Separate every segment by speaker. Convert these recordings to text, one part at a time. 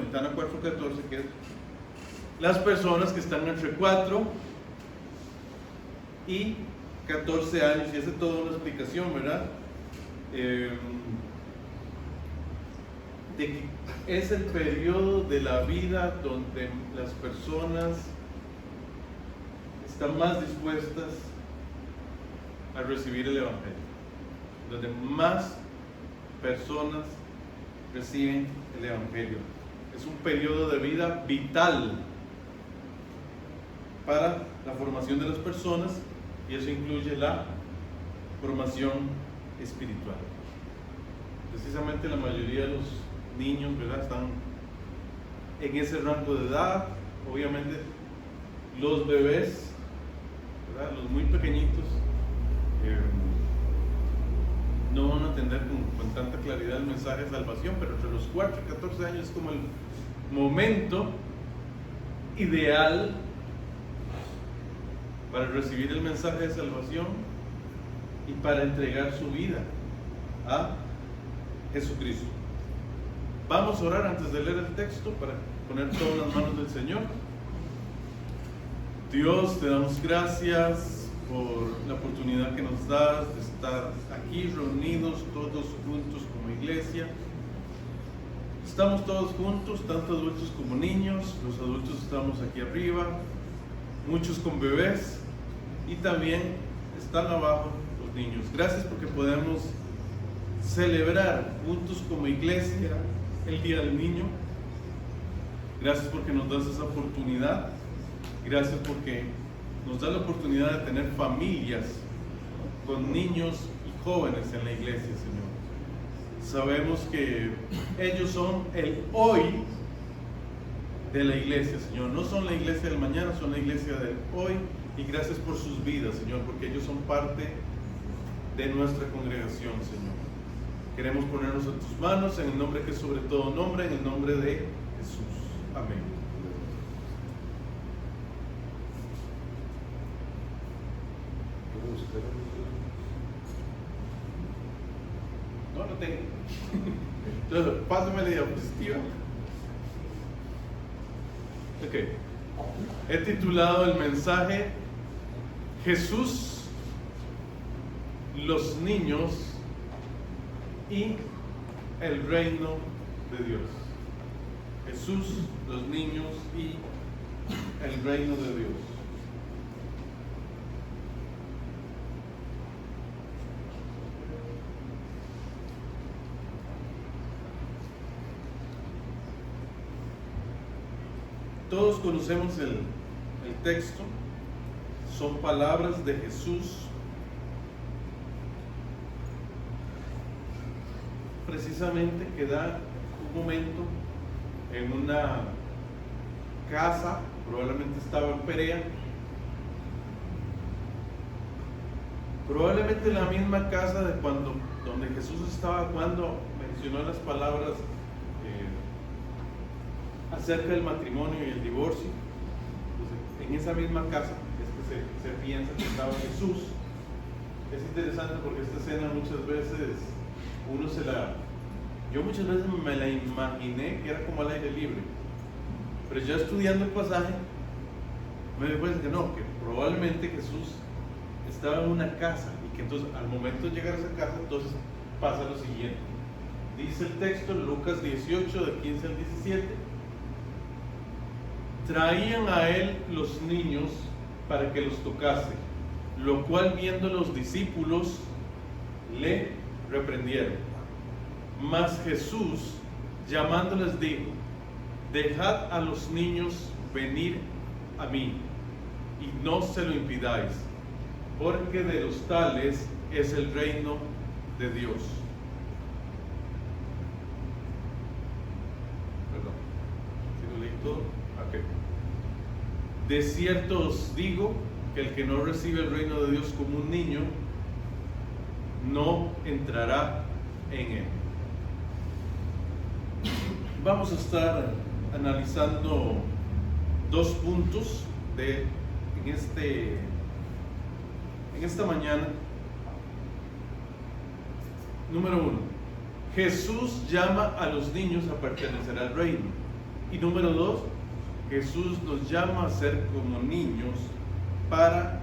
Speaker 1: ventana 4:14, que es las personas que están entre 4 y 14 años, y hace toda una explicación, ¿verdad? De que es el periodo de la vida donde las personas están más dispuestas a recibir el Evangelio, donde más personas reciben el Evangelio. Es un periodo de vida vital para la formación de las personas, y eso incluye la formación espiritual. Precisamente la mayoría de los niños, ¿verdad?, están en ese rango de edad. Obviamente los bebés, ¿verdad?, los muy pequeñitos, no van a entender con tanta claridad el mensaje de salvación, pero entre los 4 y 14 años es como el momento ideal para recibir el mensaje de salvación y para entregar su vida a Jesucristo. Vamos a orar antes de leer el texto para poner todo en las manos del Señor. Dios, te damos gracias por la oportunidad que nos das de estar aquí reunidos todos juntos como iglesia. Estamos todos juntos, tanto adultos como niños. Los adultos estamos aquí arriba, muchos con bebés, y también están abajo los niños. Gracias porque podemos celebrar juntos como iglesia el Día del Niño. Gracias porque nos das esa oportunidad. Gracias porque nos da la oportunidad de tener familias con niños y jóvenes en la iglesia, Señor. Sabemos que ellos son el hoy de la iglesia, Señor. No son la iglesia del mañana, son la iglesia del hoy. Y gracias por sus vidas, Señor, porque ellos son parte de nuestra congregación, Señor. Queremos ponernos en tus manos, en el nombre que es sobre todo nombre, en el nombre de Jesús. Amén. No, no tengo. Entonces, pásame la diapositiva. Ok. He titulado el mensaje Jesús, los niños y el reino de Dios. Jesús, los niños y el reino de Dios. Todos conocemos el texto. Son palabras de Jesús precisamente que da un momento en una casa, probablemente estaba en Perea, probablemente la misma casa de donde Jesús estaba cuando mencionó las palabras acerca del matrimonio y el divorcio. Entonces, en esa misma casa es que se piensa que estaba Jesús. Es interesante porque esta escena muchas veces yo muchas veces me la imaginé que era como al aire libre, pero ya estudiando el pasaje me di cuenta que no, que probablemente Jesús estaba en una casa y que entonces al momento de llegar a esa casa entonces pasa lo siguiente. Dice el texto, Lucas 18 de 15 al 17: traían a él los niños para que los tocase, lo cual viendo los discípulos le reprendieron. Mas Jesús, llamándoles, dijo: dejad a los niños venir a mí, y no se lo impidáis, porque de los tales es el reino de Dios. Perdón, ¿sí lo leí todo? Okay. De cierto os digo que el que no recibe el reino de Dios como un niño, no entrará en él. Vamos a estar analizando dos puntos en esta mañana. Número uno, Jesús llama a los niños a pertenecer al reino. Y número 2, Jesús nos llama a ser como niños para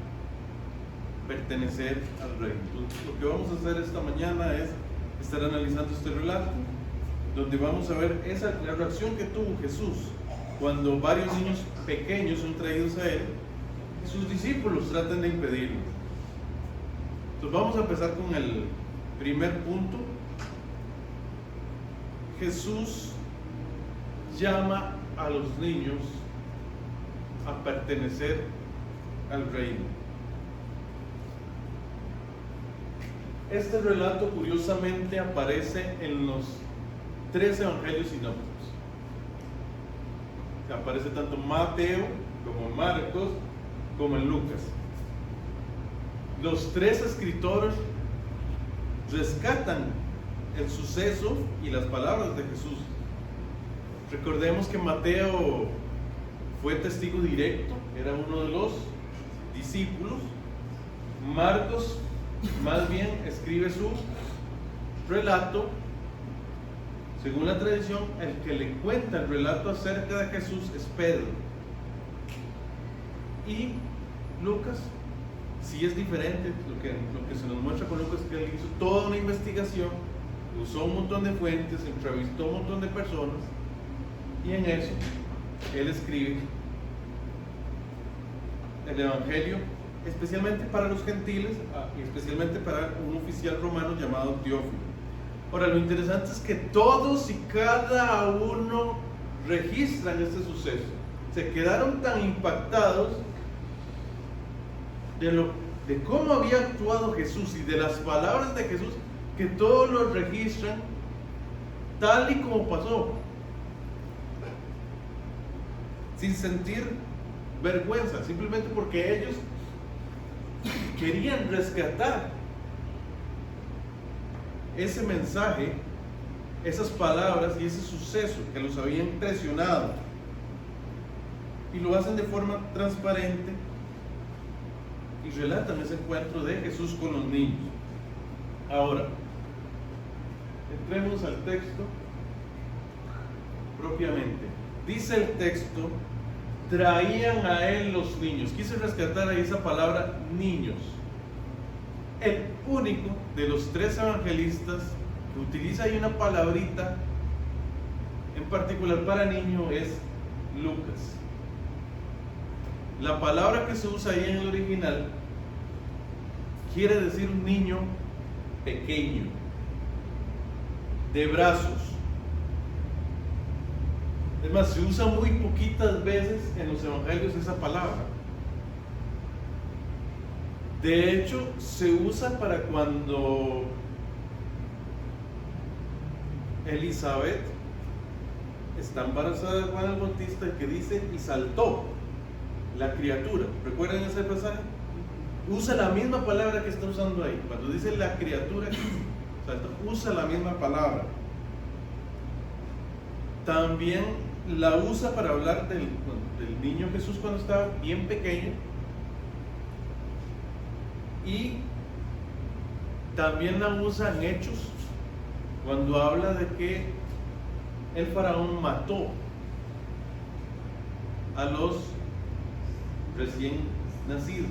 Speaker 1: pertenecer al reino. Entonces, lo que vamos a hacer esta mañana es estar analizando este relato, donde vamos a ver la reacción que tuvo Jesús cuando varios niños pequeños son traídos a él y sus discípulos tratan de impedirlo. Entonces vamos a empezar con el primer punto. Jesús llama a los niños a pertenecer al reino. Este relato curiosamente aparece en los 3 evangelios sinópticos. Aparece tanto en Mateo como en Marcos como en Lucas. Los 3 escritores rescatan el suceso y las palabras de Jesús. Recordemos que Mateo fue testigo directo, era uno de los discípulos. Marcos más bien escribe su relato. Según la tradición, el que le cuenta el relato acerca de Jesús es Pedro. Y Lucas sí es diferente. Lo que se nos muestra con Lucas es que él hizo toda una investigación, usó un montón de fuentes, entrevistó a un montón de personas, y en eso él escribe el evangelio especialmente para los gentiles y especialmente para un oficial romano llamado Teófilo. Ahora, lo interesante es que todos y cada uno registran este suceso. Se quedaron tan impactados de cómo había actuado Jesús y de las palabras de Jesús, que todos lo registran tal y como pasó, sin sentir vergüenza, simplemente porque ellos querían rescatar ese mensaje, esas palabras y ese suceso que los había impresionado, y lo hacen de forma transparente y relatan ese encuentro de Jesús con los niños. Ahora, entremos al texto propiamente. Dice el texto: traían a él los niños. Quise rescatar ahí esa palabra niños. El único de los 3 evangelistas que utiliza ahí una palabrita en particular para niño es Lucas. La palabra que se usa ahí en el original quiere decir un niño pequeño, de brazos. Es más, se usa muy poquitas veces en los evangelios esa palabra. De hecho, se usa para cuando Elizabeth está embarazada de Juan el Bautista, que dice: y saltó la criatura. ¿Recuerdan ese pasaje? Usa la misma palabra que está usando ahí. Cuando dice la criatura, saltó, usa la misma palabra. También la usa para hablar del niño Jesús cuando estaba bien pequeño, y también la usa en Hechos cuando habla de que el faraón mató a los recién nacidos.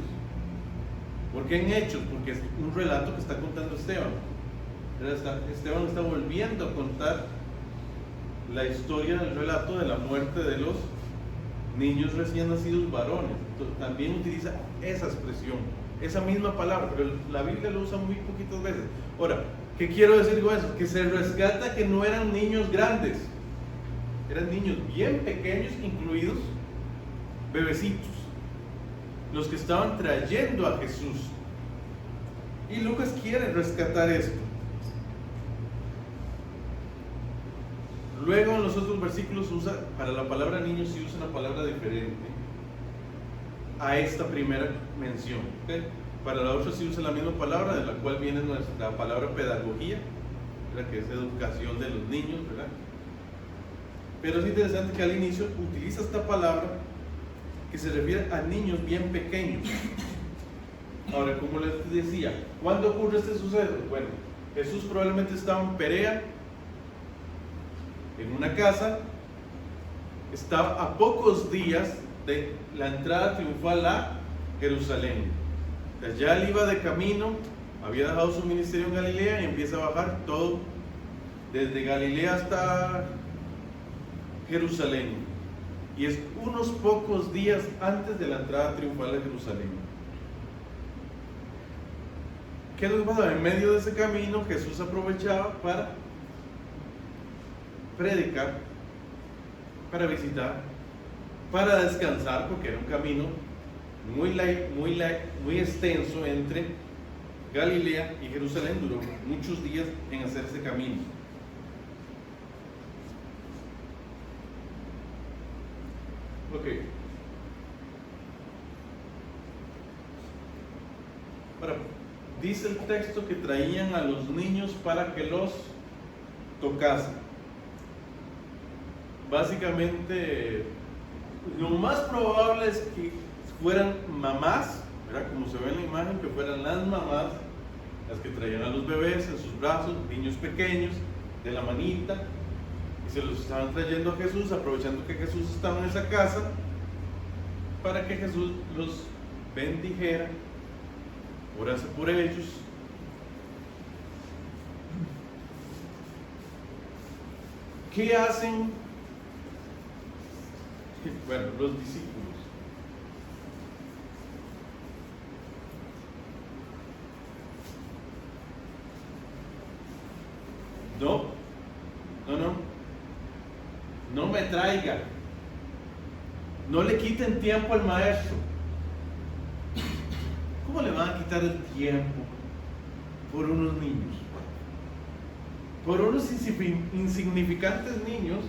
Speaker 1: ¿Por qué en Hechos? Porque es un relato que está contando Esteban. Esteban está volviendo a contar la historia del relato de la muerte de los niños recién nacidos varones. Entonces, también utiliza esa expresión, esa misma palabra, pero la Biblia lo usa muy poquitas veces. Ahora, ¿qué quiero decir con eso? Que se rescata que no eran niños grandes, eran niños bien pequeños, incluidos bebecitos, los que estaban trayendo a Jesús. Y Lucas quiere rescatar esto. Luego en los otros versículos para la palabra niños sí usa una palabra diferente a esta primera mención, ¿okay? Para la otra sí usa la misma palabra, de la cual viene nuestra palabra pedagogía, ¿verdad? Que es educación de los niños, ¿verdad? Pero es interesante que al inicio utiliza esta palabra que se refiere a niños bien pequeños. Ahora, como les decía, ¿cuándo ocurre este suceso? Bueno, Jesús probablemente estaba en Perea, en una casa, estaba a pocos días de la entrada triunfal a Jerusalén. O sea, ya él iba de camino, había dejado su ministerio en Galilea y empieza a bajar todo desde Galilea hasta Jerusalén. Y es unos pocos días antes de la entrada triunfal a Jerusalén. ¿Qué es lo que pasa? En medio de ese camino Jesús aprovechaba para predicar, para visitar, para descansar, porque era un camino muy extenso entre Galilea y Jerusalén. Duró muchos días en hacer ese camino. Ok. Ahora, dice el texto que traían a los niños para que los tocasen. Básicamente, lo más probable es que fueran mamás, ¿verdad? Como se ve en la imagen, que fueran las mamás las que traían a los bebés en sus brazos, niños pequeños, de la manita, y se los estaban trayendo a Jesús, aprovechando que Jesús estaba en esa casa, para que Jesús los bendijera, orase por ellos. ¿Qué hacen? Bueno, los discípulos. No me traiga. No le quiten tiempo al maestro. ¿Cómo le van a quitar el tiempo por unos niños? Por unos insignificantes niños.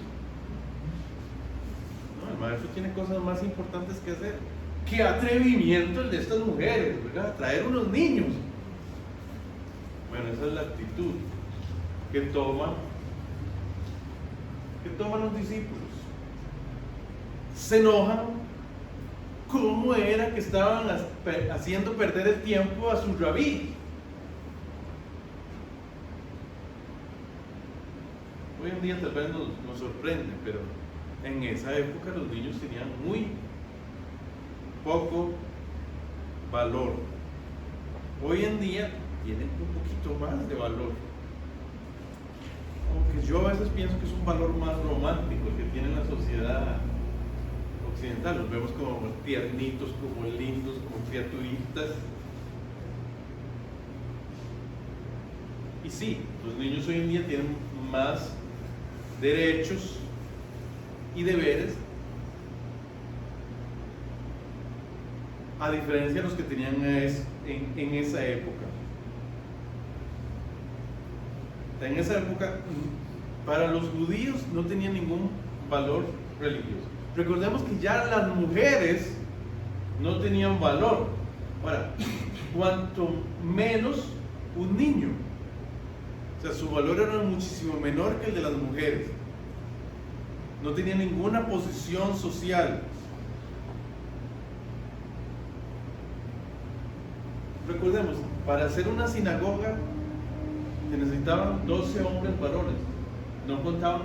Speaker 1: No, el maestro tiene cosas más importantes que hacer. ¡Qué atrevimiento el de estas mujeres! ¿Verdad? Traer unos niños. Bueno, esa es la actitud que toman los discípulos. Se enojan. ¿Cómo era que estaban haciendo perder el tiempo a su rabí? Hoy en día tal vez nos sorprende, pero en esa época los niños tenían muy poco valor. Hoy en día tienen un poquito más de valor. Aunque yo a veces pienso que es un valor más romántico el que tiene la sociedad occidental. Los vemos como tiernitos, como lindos, como criaturitas. Y sí, los niños hoy en día tienen más derechos y deberes, a diferencia de los que tenían en esa época. En esa época, para los judíos no tenía ningún valor religioso. Recordemos que ya las mujeres no tenían valor. Ahora, cuanto menos un niño. O sea, su valor era muchísimo menor que el de las mujeres. No tenía ninguna posición social. Recordemos, para hacer una sinagoga se necesitaban 12 hombres varones. No contaban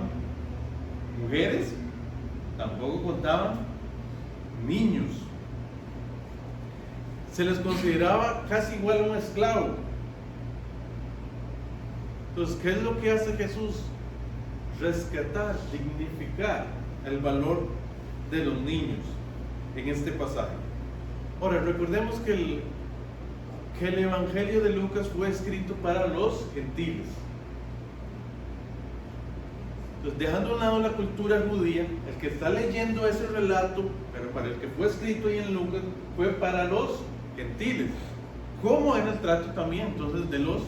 Speaker 1: mujeres, tampoco contaban niños. Se les consideraba casi igual a un esclavo. Entonces, ¿qué es lo que hace Jesús? Rescatar, dignificar el valor de los niños en este pasaje. Ahora, recordemos que el Evangelio de Lucas fue escrito para los gentiles. Entonces, dejando a un lado la cultura judía, el que está leyendo ese relato, pero para el que fue escrito ahí en Lucas, fue para los gentiles. ¿Cómo era el trato también entonces de los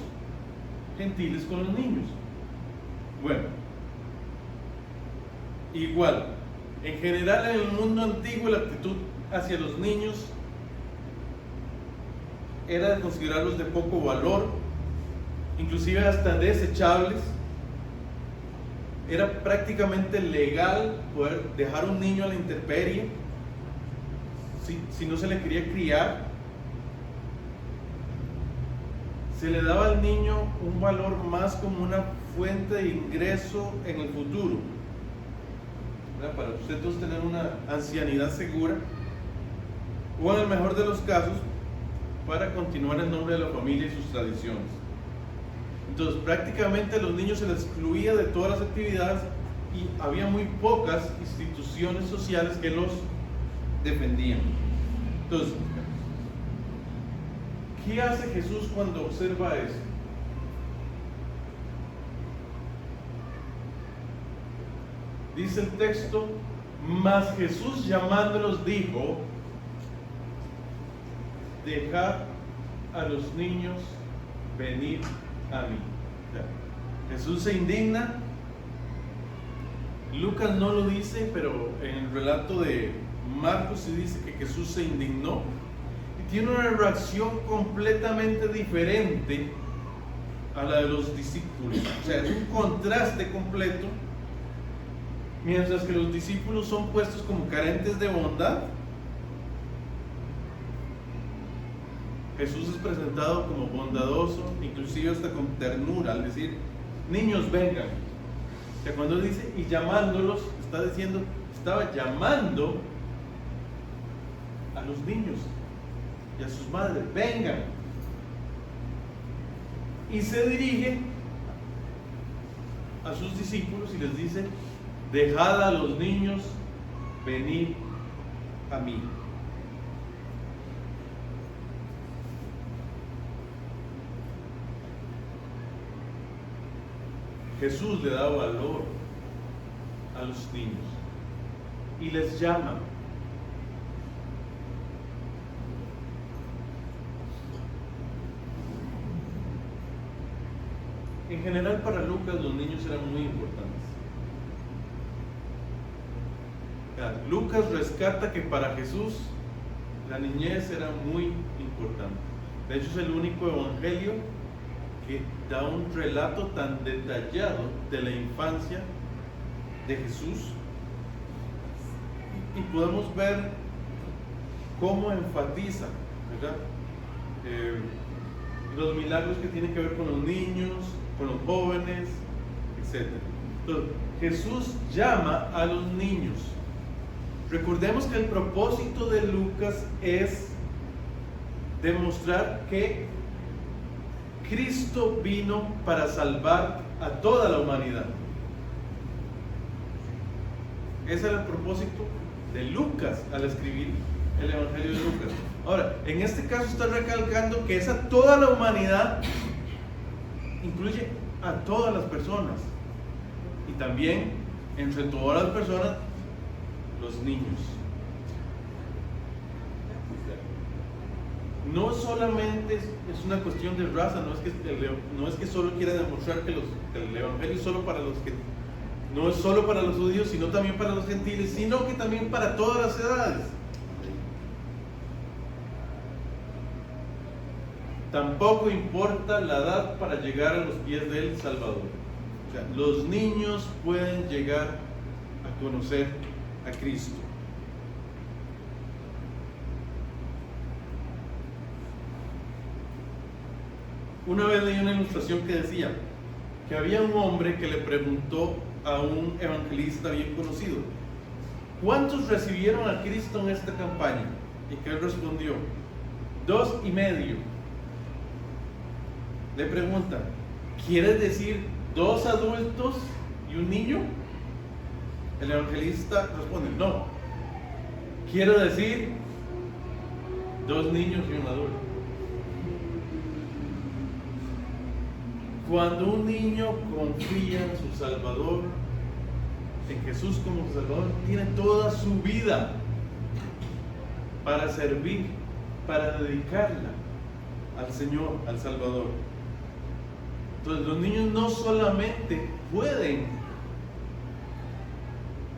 Speaker 1: gentiles con los niños? Bueno, igual, en general en el mundo antiguo la actitud hacia los niños era de considerarlos de poco valor, inclusive hasta desechables. Era prácticamente legal poder dejar un niño a la intemperie si no se le quería criar. Se le daba al niño un valor más como una fuente de ingreso en el futuro. ¿verdad? Para usted todos tener una ancianidad segura, o en el mejor de los casos, para continuar en nombre de la familia y sus tradiciones. Entonces, prácticamente a los niños se les excluía de todas las actividades y había muy pocas instituciones sociales que los defendían. Entonces, ¿qué hace Jesús cuando observa eso? Dice el texto, mas Jesús llamándolos dijo, dejad a los niños venir a mí. O sea, Jesús se indigna. Lucas no lo dice, pero en el relato de Marcos sí dice que Jesús se indignó y tiene una reacción completamente diferente a la de los discípulos. O sea, es un contraste completo. Mientras que los discípulos son puestos como carentes de bondad, Jesús es presentado como bondadoso, inclusive hasta con ternura, al decir, niños vengan. O sea, cuando dice, y llamándolos, está diciendo, estaba llamando a los niños y a sus madres, vengan. Y se dirige a sus discípulos y les dice, dejad a los niños venir a mí. Jesús le da valor a los niños y les llama. En general, para Lucas los niños eran muy importantes. Lucas rescata que para Jesús la niñez era muy importante. De hecho, es el único evangelio que da un relato tan detallado de la infancia de Jesús, y podemos ver cómo enfatiza, ¿verdad? Los milagros que tienen que ver con los niños, con los jóvenes, etc. Entonces, Jesús llama a los niños. Recordemos que el propósito de Lucas es demostrar que Cristo vino para salvar a toda la humanidad. Ese era el propósito de Lucas al escribir el Evangelio de Lucas. Ahora, en este caso está recalcando que esa toda la humanidad incluye a todas las personas, y también entre todas las personas, los niños. No solamente es una cuestión de raza, no es que solo quiera demostrar que el Evangelio es solo para los que, no es solo para los judíos, sino también para los gentiles, sino que también para todas las edades. Tampoco importa la edad para llegar a los pies del Salvador. O sea, los niños pueden llegar a conocer a Cristo. Una vez leí una ilustración que decía que había un hombre que le preguntó a un evangelista bien conocido, ¿cuántos recibieron a Cristo en esta campaña? Y que él respondió, 2,5. Le pregunta, ¿quieres decir 2 adultos y un niño? El evangelista responde, no, quiero decir 2 niños y un adulto. Cuando un niño confía en su Salvador, en Jesús como Salvador, tiene toda su vida para servir, para dedicarla al Señor, al Salvador. Entonces los niños no solamente pueden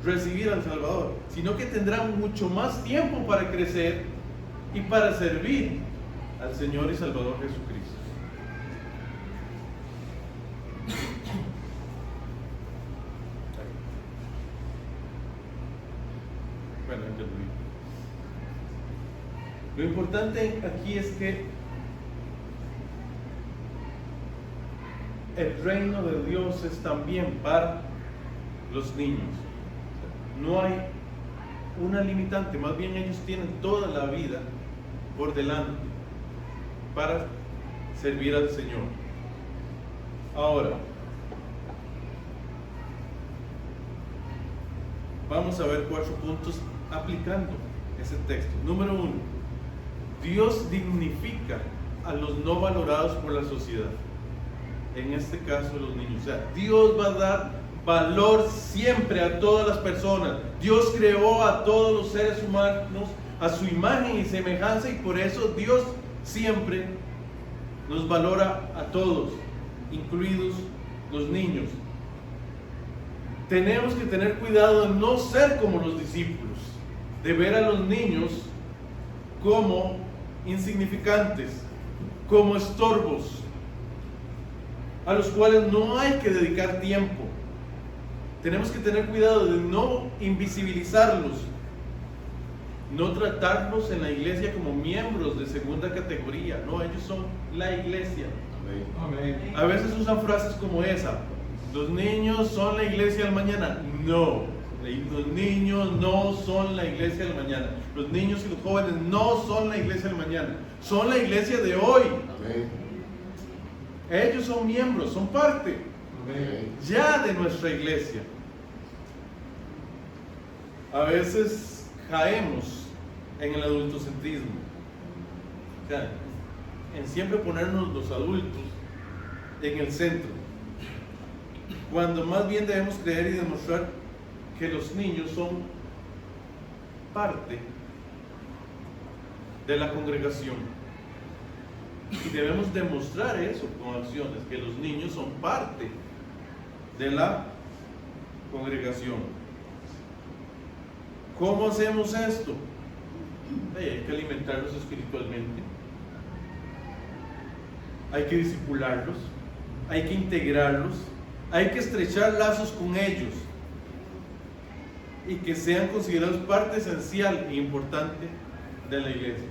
Speaker 1: recibir al Salvador, sino que tendrán mucho más tiempo para crecer y para servir al Señor y Salvador Jesucristo. Bueno, lo importante aquí es que el reino de Dios es también para los niños. no hay una limitante, más bien ellos tienen toda la vida por delante para servir al Señor. Ahora, vamos a ver 4 puntos aplicando ese texto. Número 1, Dios dignifica a los no valorados por la sociedad, en este caso los niños. O sea, Dios va a dar valor siempre a todas las personas. Dios creó a todos los seres humanos a su imagen y semejanza, y por eso Dios siempre nos valora a todos, incluidos los niños. Tenemos que tener cuidado de no ser como los discípulos, de ver a los niños como insignificantes, como estorbos, a los cuales no hay que dedicar tiempo. Tenemos que tener cuidado de no invisibilizarlos, no tratarlos en la iglesia como miembros de segunda categoría. No, ellos son la iglesia.
Speaker 2: Amén.
Speaker 1: A veces usan frases como esa: los niños son la iglesia del mañana. No, los niños no son la iglesia del mañana. Los niños y los jóvenes no son la iglesia del mañana, son la iglesia de hoy.
Speaker 2: Amén.
Speaker 1: Ellos son miembros, son parte
Speaker 2: Amén.
Speaker 1: ya de nuestra iglesia. A veces caemos en el adultocentrismo, o sea, en siempre ponernos los adultos en el centro, cuando más bien debemos creer y demostrar que los niños son parte de la congregación, y debemos demostrar eso con acciones, que los niños son parte de la congregación. ¿Cómo hacemos esto? Hay que alimentarlos espiritualmente, hay que discipularlos, hay que integrarlos, hay que estrechar lazos con ellos y que sean considerados parte esencial e importante de la iglesia.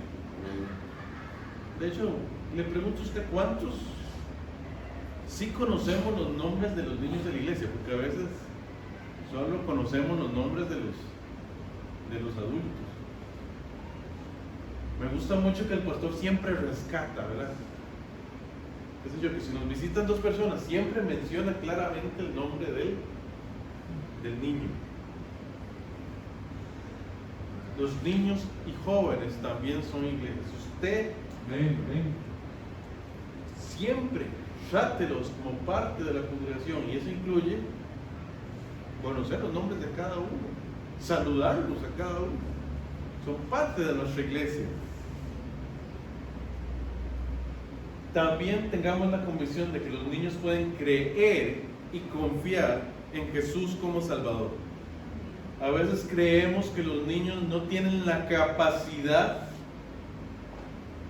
Speaker 1: De hecho, le pregunto a usted, ¿cuántos sí conocemos los nombres de los niños de la iglesia? Porque a veces solo conocemos los nombres de los adultos. Me gusta mucho que el pastor siempre rescata, ¿verdad? Qué sé yo, que si nos visitan 2 personas, siempre menciona claramente el nombre del niño. Los niños y jóvenes también son iglesias. Usted
Speaker 2: Amén.
Speaker 1: siempre trátelos como parte de la congregación, y eso incluye conocer los nombres de cada uno, saludarlos a cada uno. Son parte de nuestra iglesia. También tengamos la convicción de que los niños pueden creer y confiar en Jesús como Salvador. A veces creemos que los niños no tienen la capacidad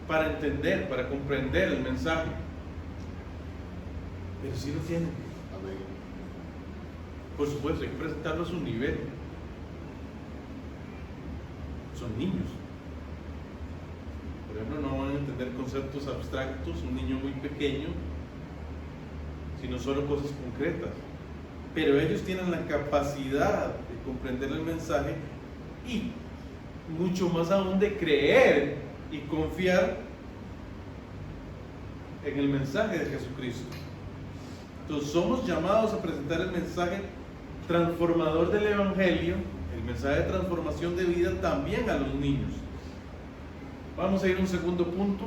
Speaker 1: para entender, para comprender el mensaje, pero sí lo tienen.
Speaker 2: Amén.
Speaker 1: Por supuesto, hay que presentarlo a su nivel. Son niños. Por ejemplo, no van a entender conceptos abstractos, un niño muy pequeño, sino solo cosas concretas. Pero ellos tienen la capacidad de comprender el mensaje y mucho más aún de creer y confiar en el mensaje de Jesucristo. Entonces somos llamados a presentar el mensaje transformador del Evangelio, el mensaje de transformación de vida, también a los niños. Vamos a ir a un segundo punto.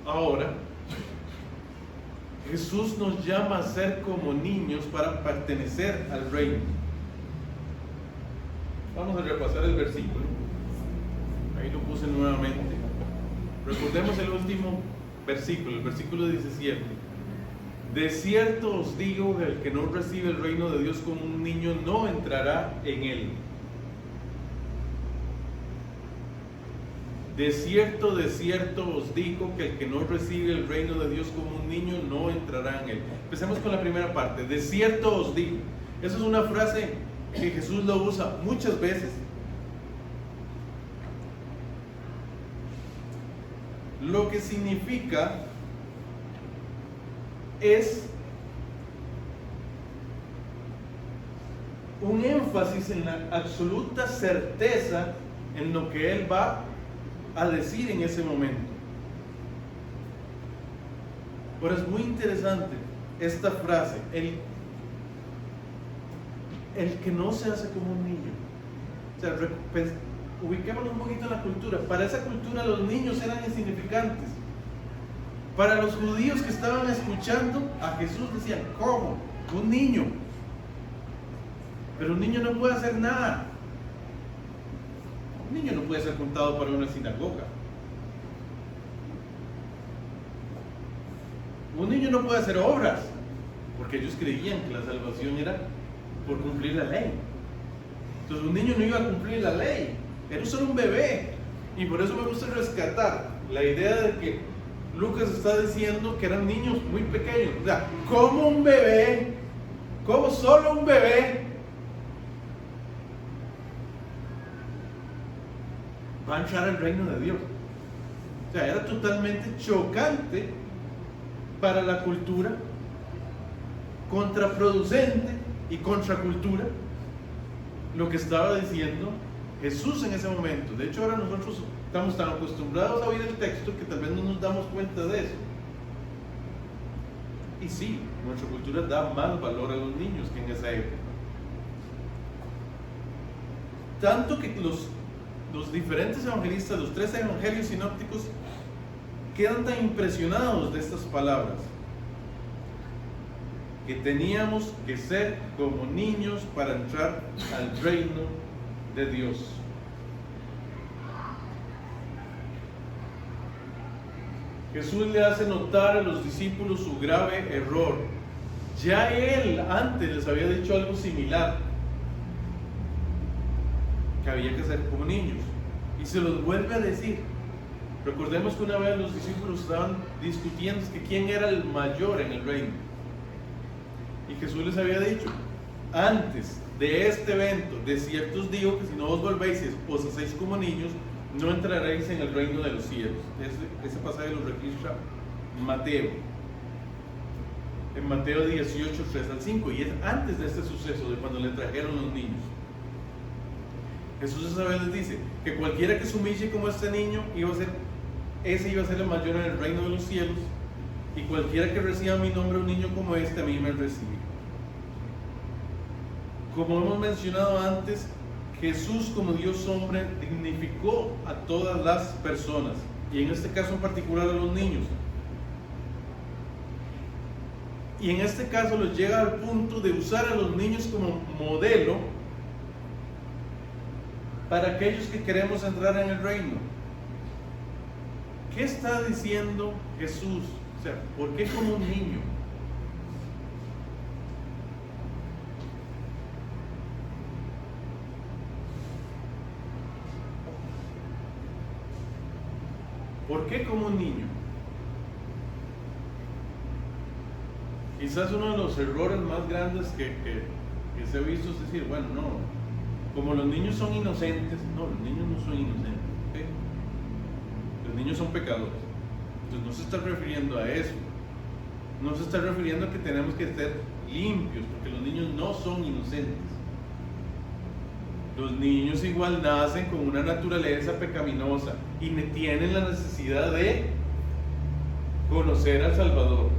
Speaker 1: Ahora, Jesús nos llama a ser como niños para pertenecer al reino. Vamos a repasar el versículo. Ahí lo puse nuevamente. Recordemos el último versículo, el versículo 17. De cierto os digo que el que no recibe el reino de Dios como un niño no entrará en él. De cierto os digo que el que no recibe el reino de Dios como un niño no entrará en él. Empecemos con la primera parte. De cierto os digo. Esa es una frase que Jesús lo usa muchas veces. Lo que significa es un énfasis en la absoluta certeza en lo que Él va a decir en ese momento. Ahora es muy interesante esta frase, el que no se hace como un niño. O sea, ubiquémonos un poquito en la cultura. Para esa cultura los niños eran insignificantes. Para los judíos que estaban escuchando a Jesús decían, ¿cómo? Un niño. Pero un niño no puede hacer nada. Un niño no puede ser contado para una sinagoga. Un niño no puede hacer obras, porque ellos creían que la salvación era por cumplir la ley. Entonces un niño no iba a cumplir la ley, era solo un bebé. Y por eso me gusta rescatar la idea de que Lucas está diciendo que eran niños muy pequeños. O sea, como un bebé, como solo un bebé va a entrar al reino de Dios. O sea, era totalmente chocante para la cultura, contraproducente y contracultura lo que estaba diciendo Jesús en ese momento. De hecho, ahora nosotros estamos tan acostumbrados a oír el texto que tal vez no nos damos cuenta de eso. Y sí, nuestra cultura da más valor a los niños que en esa época. Tanto que los diferentes evangelistas, los 3 evangelios sinópticos, quedan tan impresionados de estas palabras, que teníamos que ser como niños para entrar al reino de Dios. Jesús le hace notar a los discípulos su grave error. Ya Él antes les había dicho algo similar, que había que ser como niños, y se los vuelve a decir. Recordemos que una vez los discípulos estaban discutiendo que quién era el mayor en el reino, y Jesús les había dicho: antes de este evento, de cierto os digo que si no os volvéis y os hacéis como niños, no entraréis en el reino de los cielos. Ese pasaje lo registra Mateo, en Mateo 18, 3 al 5, y es antes de este suceso, de cuando le trajeron los niños. Jesús esa vez les dice que cualquiera que se humille como este niño ese iba a ser el mayor en el reino de los cielos, y cualquiera que reciba mi nombre, un niño como este, a mí me recibe. Como hemos mencionado antes, Jesús como Dios hombre dignificó a todas las personas, y en este caso en particular a los niños. Y en este caso los llega al punto de usar a los niños como modelo para aquellos que queremos entrar en el reino. ¿Qué está diciendo Jesús? O sea, ¿por qué como un niño? ¿Por qué como un niño? Quizás uno de los errores más grandes que se ha visto es decir, bueno, no, como los niños son inocentes. No, los niños no son inocentes, ¿okay? Los niños son pecadores. Entonces no se está refiriendo a eso. No se está refiriendo a que tenemos que ser limpios, porque los niños no son inocentes. Los niños igual nacen con una naturaleza pecaminosa y tienen la necesidad de conocer al Salvador.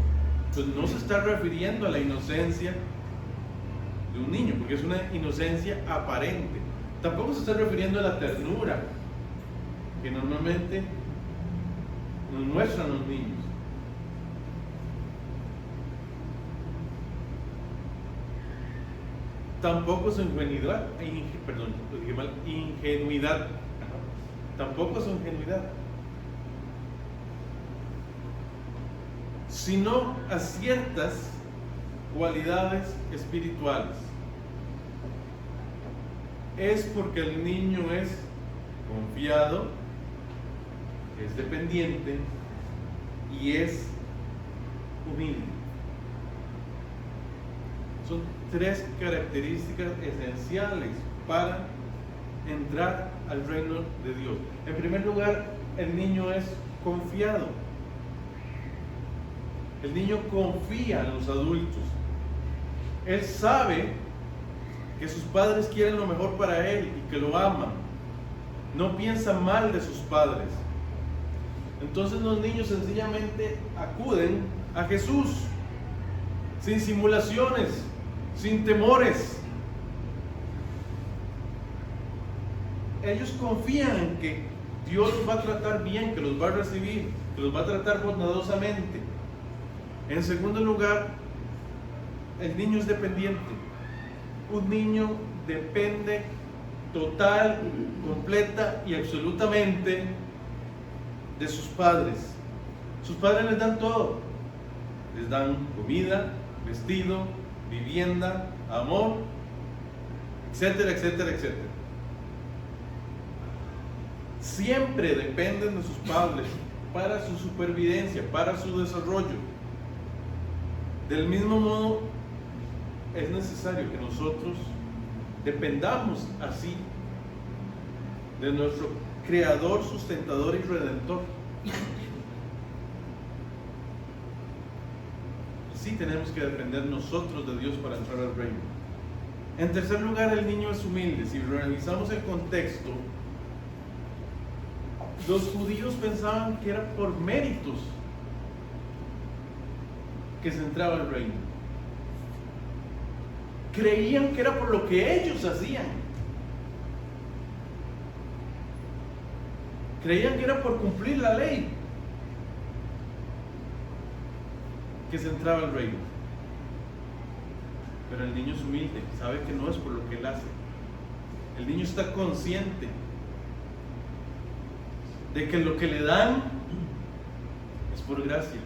Speaker 1: Entonces no se está refiriendo a la inocencia de un niño, porque es una inocencia aparente. Tampoco se está refiriendo a la ternura que normalmente nos muestran los niños. Tampoco su ingenuidad, ingenuidad. Tampoco su ingenuidad, sino a ciertas cualidades espirituales. Es porque el niño es confiado, es dependiente y es humilde. Son 3 características esenciales para entrar al reino de Dios. En primer lugar, el niño es confiado. El niño confía en los adultos. Él sabe que sus padres quieren lo mejor para él y que lo aman. No piensa mal de sus padres. Entonces los niños sencillamente acuden a Jesús, sin simulaciones, sin temores. Ellos confían en que Dios los va a tratar bien, que los va a recibir, que los va a tratar bondadosamente. En segundo lugar, el niño es dependiente. Un niño depende total, completa y absolutamente de sus padres. Sus padres les dan todo. Les dan comida, vestido, vivienda, amor, etcétera, etcétera, etcétera. Siempre dependen de sus padres para su supervivencia, para su desarrollo. Del mismo modo, es necesario que nosotros dependamos así de nuestro Creador, sustentador y redentor. Sí tenemos que depender nosotros de Dios para entrar al reino. En tercer lugar, el niño es humilde. Si revisamos el contexto, los judíos pensaban que era por méritos que se entraba al reino. Creían que era por lo que ellos hacían. Creían que era por cumplir la ley que se entraba al reino. Pero el niño es humilde, sabe que no es por lo que él hace. El niño está consciente de que lo que le dan es por gracia.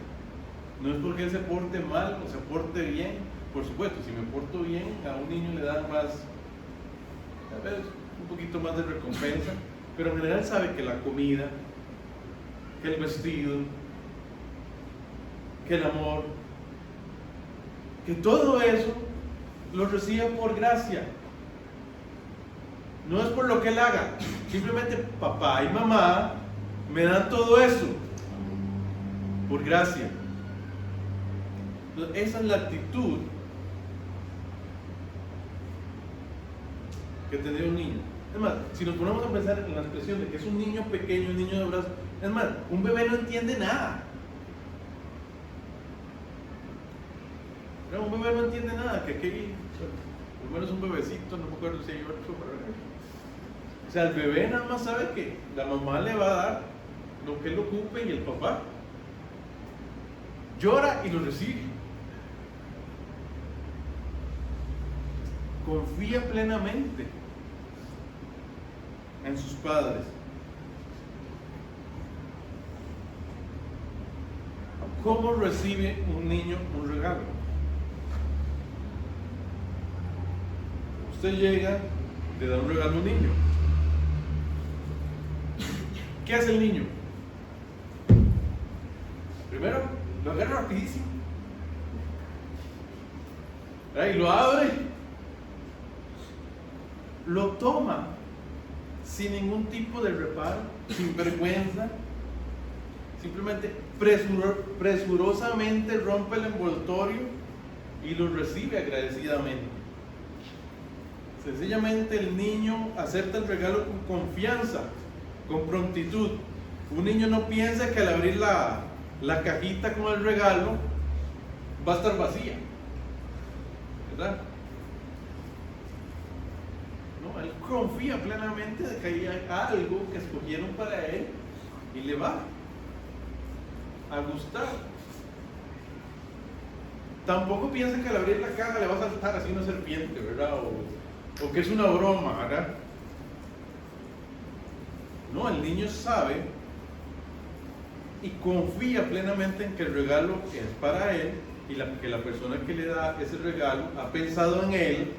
Speaker 1: No es porque él se porte mal o se porte bien. Por supuesto, si me porto bien, a un niño le dan más, tal vez un poquito más de recompensa, pero en general sabe que la comida, que el vestido, que el amor, que todo eso lo recibe por gracia. No es por lo que él haga, simplemente papá y mamá me dan todo eso por gracia. Entonces, esa es la actitud que tendría un niño. Es más, si nos ponemos a pensar en la expresión de que es un niño pequeño, un niño de brazos, es más, un bebé no entiende nada. No, un bebé no entiende nada, que aquí, por lo menos un bebecito, no me acuerdo si hay otro, o sea, el bebé nada más sabe que la mamá le va a dar lo que él ocupe y el papá llora y lo recibe. Confía plenamente en sus padres. ¿Cómo recibe un niño un regalo? Usted llega, le da un regalo a un niño. ¿Qué hace el niño? Primero, lo agarra rapidísimo. Y lo abre. Lo toma sin ningún tipo de reparo, sin vergüenza. Simplemente presurosamente rompe el envoltorio y lo recibe agradecidamente. Sencillamente el niño acepta el regalo con confianza, con prontitud. Un niño no piensa que al abrir la cajita con el regalo va a estar vacía, ¿verdad? No, él confía plenamente de que hay algo que escogieron para él y le va a gustar. Tampoco piensa que al abrir la caja le va a saltar así una serpiente, ¿verdad? O que es una broma, ¿verdad? No, el niño sabe y confía plenamente en que el regalo es para él y que la persona que le da ese regalo ha pensado en él,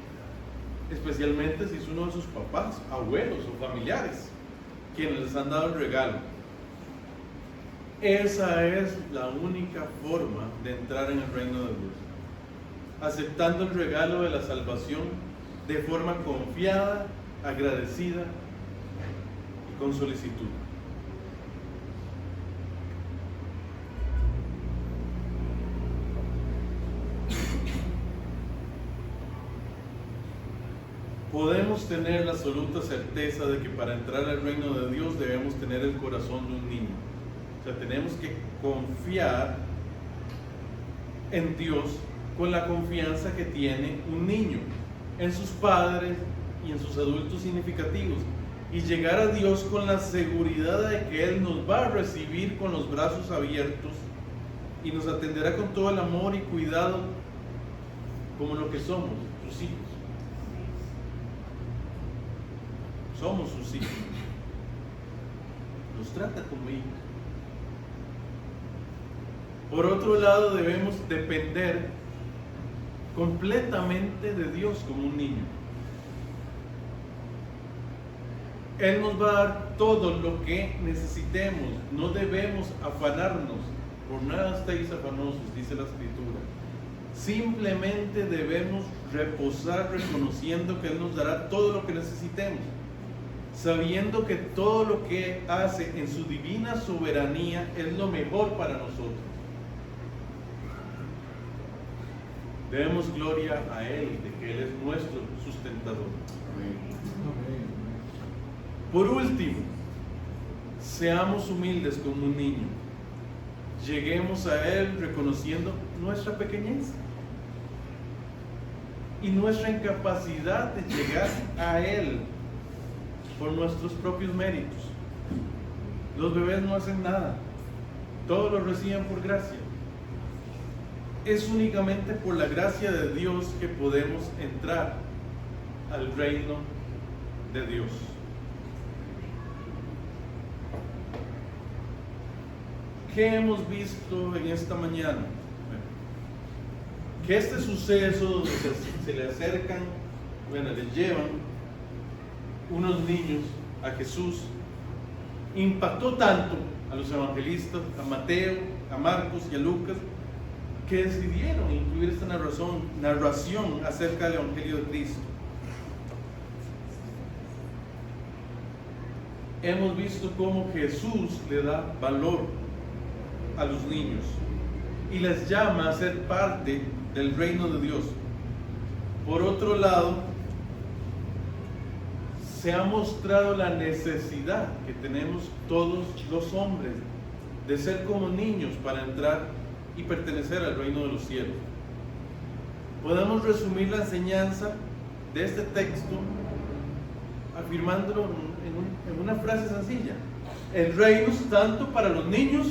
Speaker 1: especialmente si es uno de sus papás, abuelos o familiares quienes les han dado el regalo. Esa es la única forma de entrar en el reino de Dios, aceptando el regalo de la salvación de forma confiada, agradecida y con solicitud. podemos tener la absoluta certeza de que para entrar al reino de Dios debemos tener el corazón de un niño. O sea, tenemos que confiar en Dios con la confianza que tiene un niño en sus padres y en sus adultos significativos, y llegar a Dios con la seguridad de que Él nos va a recibir con los brazos abiertos y nos atenderá con todo el amor y cuidado como lo que somos, sus hijos. Somos sus hijos. Nos trata como hijos. Por otro lado, debemos depender completamente de Dios como un niño. Él nos va a dar todo lo que necesitemos. No debemos afanarnos. Por nada estáis afanosos, dice la Escritura. Simplemente debemos reposar reconociendo que Él nos dará todo lo que necesitemos, sabiendo que todo lo que hace en su divina soberanía es lo mejor para nosotros. Demos gloria a Él, de que Él es nuestro sustentador. Por último, seamos humildes como un niño. Lleguemos a Él reconociendo nuestra pequeñez y nuestra incapacidad de llegar a Él por nuestros propios méritos. Los bebés no hacen nada, todos lo reciben por gracia. Es únicamente por la gracia de Dios que podemos entrar al reino de Dios. ¿Qué hemos visto en esta mañana? Que este suceso donde se le acercan, le llevan unos niños a Jesús, impactó tanto a los evangelistas, a Mateo, a Marcos y a Lucas, que decidieron incluir esta narración acerca del Evangelio de Cristo. Hemos visto cómo Jesús le da valor a los niños y les llama a ser parte del reino de Dios. Por otro lado, se ha mostrado la necesidad que tenemos todos los hombres de ser como niños para entrar y pertenecer al reino de los cielos. Podemos resumir la enseñanza de este texto afirmándolo en una frase sencilla: el reino es tanto para los niños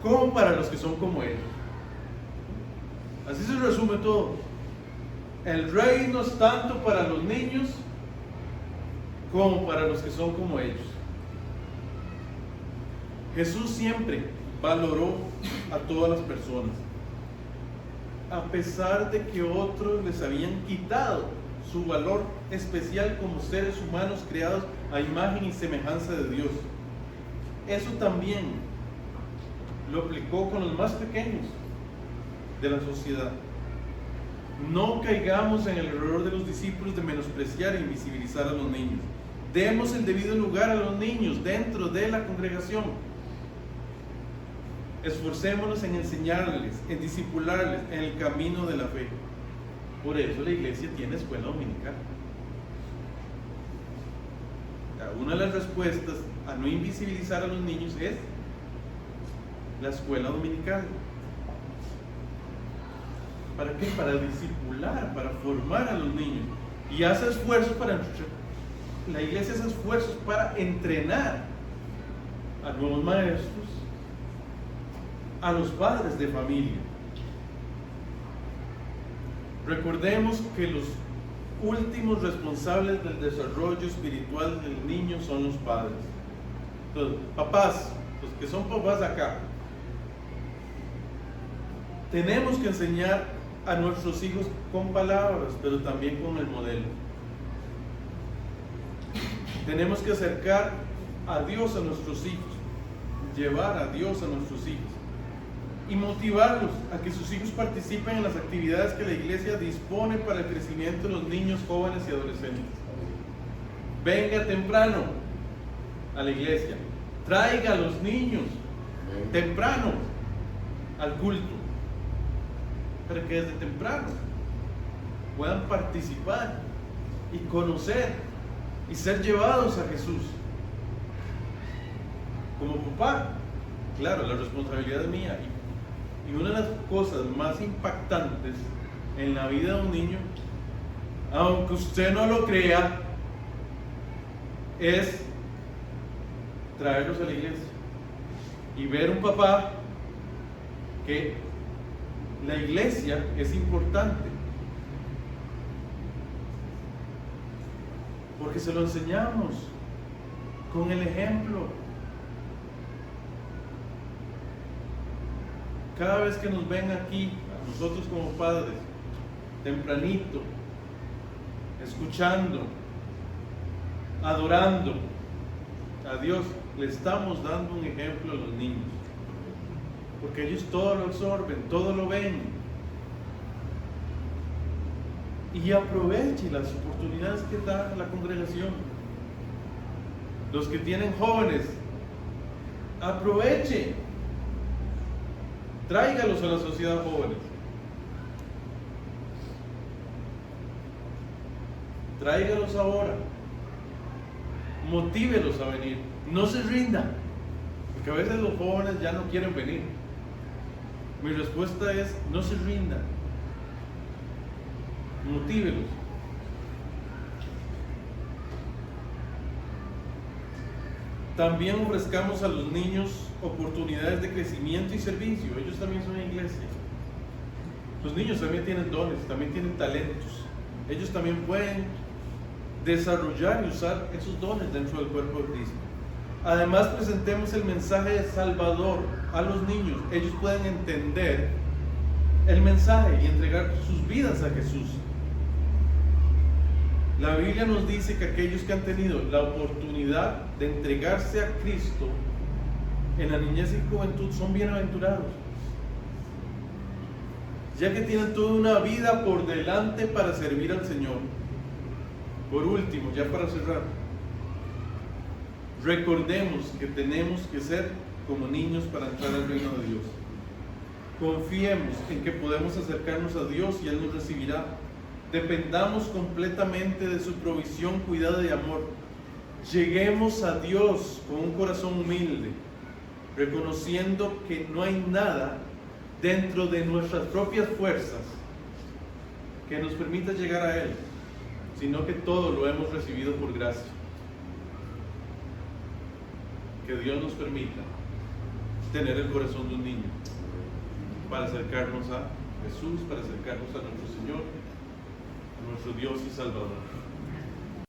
Speaker 1: como para los que son como ellos. Así se resume todo. El reino es tanto para los niños como para los que son como ellos. Jesús siempre valoró a todas las personas, a pesar de que otros les habían quitado su valor especial como seres humanos creados a imagen y semejanza de Dios. Eso también lo aplicó con los más pequeños de la sociedad. No caigamos en el error de los discípulos de menospreciar e invisibilizar a los niños. Demos el debido lugar a los niños dentro de la congregación. Esforcémonos en enseñarles, en discipularles en el camino de la fe. Por eso la iglesia tiene escuela dominical. Una de las respuestas a no invisibilizar a los niños es la escuela dominical. ¿Para qué? Para discipular, para formar a los niños. Y hace esfuerzos la iglesia hace esfuerzos para entrenar a nuevos maestros, a los padres de familia. Recordemos que los últimos responsables del desarrollo espiritual del niño son los padres. Entonces, papás, los que son papás acá, tenemos que enseñar a nuestros hijos con palabras, pero también con el modelo. Tenemos que acercar a Dios a nuestros hijos, llevar a Dios a nuestros hijos y motivarlos a que sus hijos participen en las actividades que la iglesia dispone para el crecimiento de los niños, jóvenes y adolescentes. Venga temprano a la iglesia, traiga a los niños temprano al culto, para que desde temprano puedan participar y conocer y ser llevados a Jesús. Como papá, claro, la responsabilidad es mía. Y una de las cosas más impactantes en la vida de un niño, aunque usted no lo crea, es traerlos a la iglesia y ver un papá que la iglesia es importante, porque se lo enseñamos con el ejemplo. Cada vez que nos ven aquí, nosotros como padres, tempranito, escuchando, adorando a Dios, le estamos dando un ejemplo a los niños, porque ellos todo lo absorben, todo lo ven, y aproveche las oportunidades que da la congregación. Los que tienen jóvenes, aproveche, tráigalos a la sociedad jóvenes, tráigalos ahora, motívelos a venir, no se rindan, porque a veces los jóvenes ya no quieren venir. Mi respuesta es: no se rindan, motívelos. También ofrezcamos a los niños oportunidades de crecimiento y servicio. Ellos también son iglesia. Los niños también tienen dones, también tienen talentos. Ellos también pueden desarrollar y usar esos dones dentro del cuerpo de Cristo. Además, presentemos el mensaje de Salvador a los niños. Ellos pueden entender el mensaje y entregar sus vidas a Jesús. La Biblia nos dice que aquellos que han tenido la oportunidad de entregarse a Cristo en la niñez y juventud son bienaventurados, ya que tienen toda una vida por delante para servir al Señor. Por último, ya para cerrar, recordemos que tenemos que ser como niños para entrar al reino de Dios. Confiemos en que podemos acercarnos a Dios y Él nos recibirá. Dependamos completamente de su provisión, cuidado y amor. Lleguemos a Dios con un corazón humilde, reconociendo que no hay nada dentro de nuestras propias fuerzas que nos permita llegar a Él, sino que todo lo hemos recibido por gracia. Que Dios nos permita tener el corazón de un niño para acercarnos a Jesús, para acercarnos a nuestro Señor, a nuestro Dios y Salvador.